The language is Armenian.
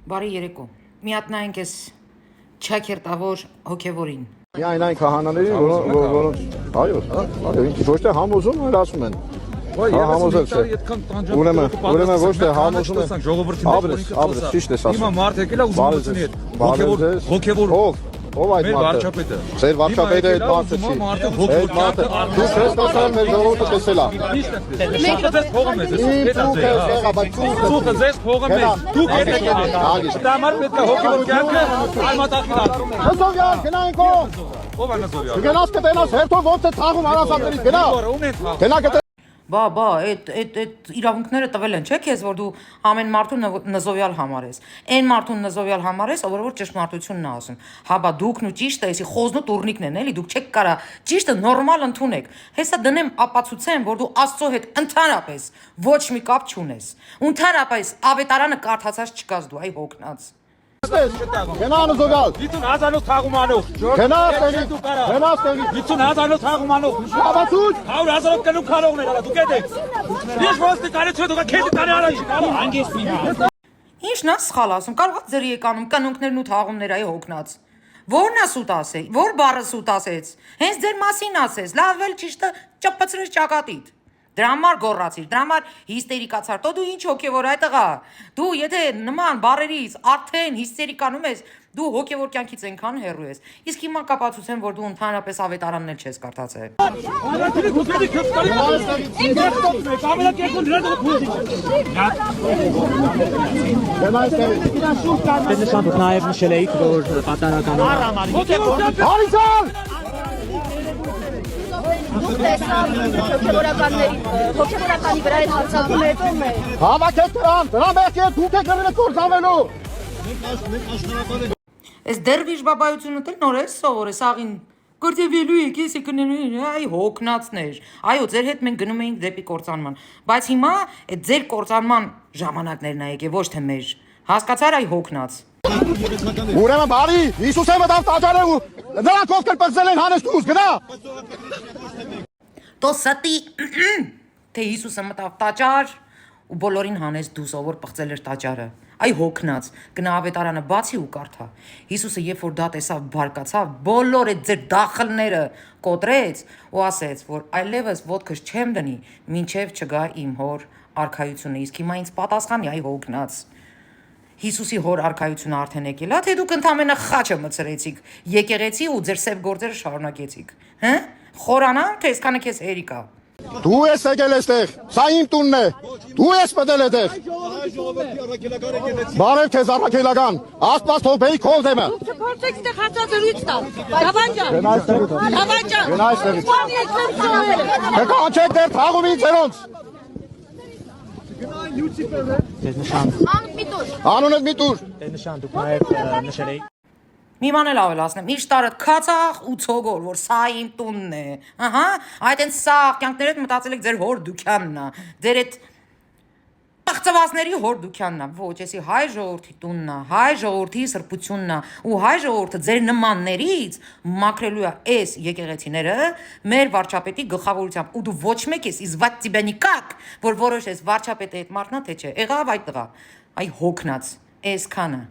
Բարի երեկո։ Միատնայինք ես չակերտավոր հոգևորին։ Միայն այն քահանաներին, որոնց այո, ոչ թե համոզում, այլ ասում են։ Համոզել չէ։ Ուրեմն ոչ թե համոզում են։ Ապրես, ճիշտ ես ասում։ Հիմա մարդ եկել է ուզում հետ։ Հոգևոր Ով այդ մարդը։ Ձեր վարչապետը այդ մարդը չի։ Այդ մարդը։ Դու չես տեսել մեր ժողովուրդը տեսել է։ Մենք ձեզ փողը մեզ ես։ Ցուխը ձեզ փողը մեզ։ Դուք եք եկել։ Դա մարդ պետք է հոգևոր կյանքը արմատախիլ։ Նզովյան, գնանք ո՞վ։ Ո՞վ է Նզովյան։ Գնաս կտենաս հերթով ոնց է թաղում հարասատներից գնա։ Գնա Բա, այդ իրավունքները տվել են, չէ՞ քեզ, որ դու ամեն մարդուն նզովյալ համարես։ Այն մարդուն նզովյալ համարես, ով որ ճշմարտությունն է ասում։ Հա, բա դուքն ու ճիշտը, էսի խոզն ու տուրնիկն են, էլի, դուք չեք կարա ճիշտը նորմալ ընդունեք։ Հեսա դնեմ ապացուցեմ, որ դու Աստծո հետ ընդհանրապես ոչ մի կապ չունես։ Ընդհանրապես ավետարանը կարդացած չկաս դու, այ հոգնած։ Գնա Նզովյալ։ 50,000-ով թաղում անող։ Գնա տեղի։ 50,000-ով թաղում անող։ Ապացույց։ 100,000-ով կնում քարողներ արա, դուք եք։ Ես ոստի կարի չէ, դուք քեզ կարի առաջին, ալո, հանգիստ մի։ Ինչն է սխալ ասում, կարող է ձեր եկանում կնունքներն ու թաղումները այ հոգնած։ Որն է սուտ ասել, որ բառը սուտ ասեց։ Հենց ձեր մասին ասեց, լավ էլ ճիշտը ճպցրեց ճակատիդ։ Դրա համար գոռացիր, դրա համար հիստերիկացար, տո դու ինչ հոգևոր այդ տղա։ Դու եթե նման բառերից արդեն հիստերիկանում ես, դու հոգևոր կյանքից այնքան հեռու ես։ Իսկ հիմա կապացուցեմ, որ դու ընդհանրապես ավետարանն էլ չես կարդացել։ Նշան նաև նշել էիք, որ պատարականը Հարիցան։ Հոգևորականի վրա այդ հարցակում հետո մեր Հավաքեք դրան մեղքի դուք եք գրել կործանվելու։ Այս դերվիշ բաբայությունը դեռ նոր է սովորես աղին կորտեվելու եք ես եկնելու այ հոգնածներ այո ձեր հետ մենք գնում էինք դեպի կործանման բայց հիմա այդ ձեր կործանման ժամանակներն ա եկե ոչ թե մեր հասկացար այ հոգնած Ուրեմն բարի Հիսուսը մտավ տաճարը ու նրանք ովքեր պղծել են հանես դուրս գնա Տո սատի թե Հիսուսը մտավ տաճար ու բոլորին հանես դուս ով որ պղծել էր տաճարը այ հոգնած գնա ավետարանը բացի ու կարդա Հիսուսը երբ որ դա տեսավ բարկացավ բոլոր այդ ձեր դախլները կոտրեց ու ասեց որ այլևս ոտքս չեմ դնի մինչև չգա իմ հոր արքայությունը իսկ հիմա ինձ պատասխանի այ հոգնած Հիսուսի հոր արքայությունը արդեն եկել է թե դուք ընդամենը խաչը մցրեցիք եկեղեցի ու ձեր սև գործերը շարունակեցիք հը խորանան թե այսքանը քեզ հերիկա Դու ես եկել այստեղ սա իմ տունն է դու ես մտել այդտեղ Բարև քեզ առաքելական Աստված թող բեի քո դեմը Չփորձեք ստեղ հացածրույց տալ Դավանջան Դավանջան Գնա այստեղից Կանչեք դեր թաղումին ձերոնց նշան Անունդ մի տուր նշան դուք նաև նշել էիք Մի բան էլ ավելացնեմ, իր տարդ քացախ ու ցոգոր, որ սա իմ տունն է, ահա, այդ են սա կյանքներ հետ մտածել եք ձեր հոր դուքյանն է, ձեր այդ պղծվածների հոր դուքյանն է, ոչ, էսի հայ ժողովրդի տունն է, հայ ժողովրդի սրբությունն է, ու հայ ժողովուրդը ձեր նմաններից մաքրելու է այս եկեղեցիները մեր վարչապետի գլխավորությամբ, ու դու ոչ մեկ ես, իզվատ տիբենի կակ, որ որոշես վարչապետը այդ մարդն է, թե չէ, եղավ այդ տղա, այ հոգնած, այսքանը